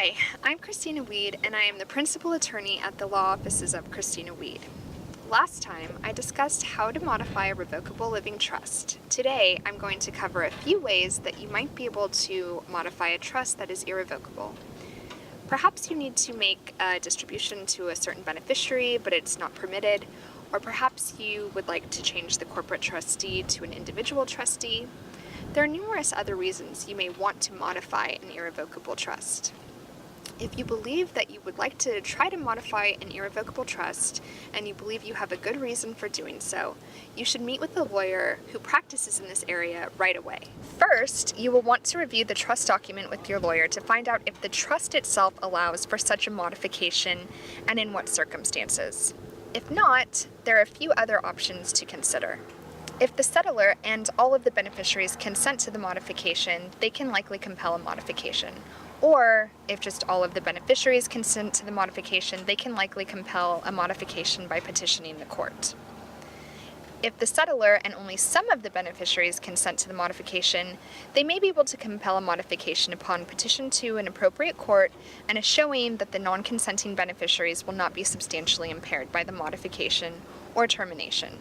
Hi, I'm Christina Weed, and I am the principal attorney at the law offices of Christina Weed. Last time, I discussed how to modify a revocable living trust. Today, I'm going to cover a few ways that you might be able to modify a trust that is irrevocable. Perhaps you need to make a distribution to a certain beneficiary, but it's not permitted, or perhaps you would like to change the corporate trustee to an individual trustee. There are numerous other reasons you may want to modify an irrevocable trust. If you believe that you would like to try to modify an irrevocable trust, and you believe you have a good reason for doing so, you should meet with a lawyer who practices in this area right away. First, you will want to review the trust document with your lawyer to find out if the trust itself allows for such a modification and in what circumstances. If not, there are a few other options to consider. If the settlor and all of the beneficiaries consent to the modification, they can likely compel a modification. Or, if just all of the beneficiaries consent to the modification, they can likely compel a modification by petitioning the court. If the settlor and only some of the beneficiaries consent to the modification, they may be able to compel a modification upon petition to an appropriate court and a showing that the non-consenting beneficiaries will not be substantially impaired by the modification or termination.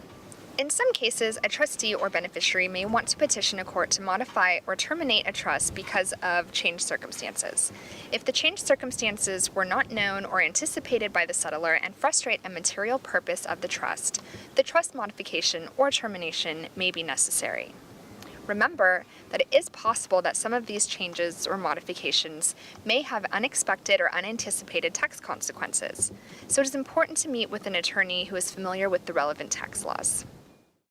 In some cases, a trustee or beneficiary may want to petition a court to modify or terminate a trust because of changed circumstances. If the changed circumstances were not known or anticipated by the settlor and frustrate a material purpose of the trust modification or termination may be necessary. Remember that it is possible that some of these changes or modifications may have unexpected or unanticipated tax consequences, so it is important to meet with an attorney who is familiar with the relevant tax laws.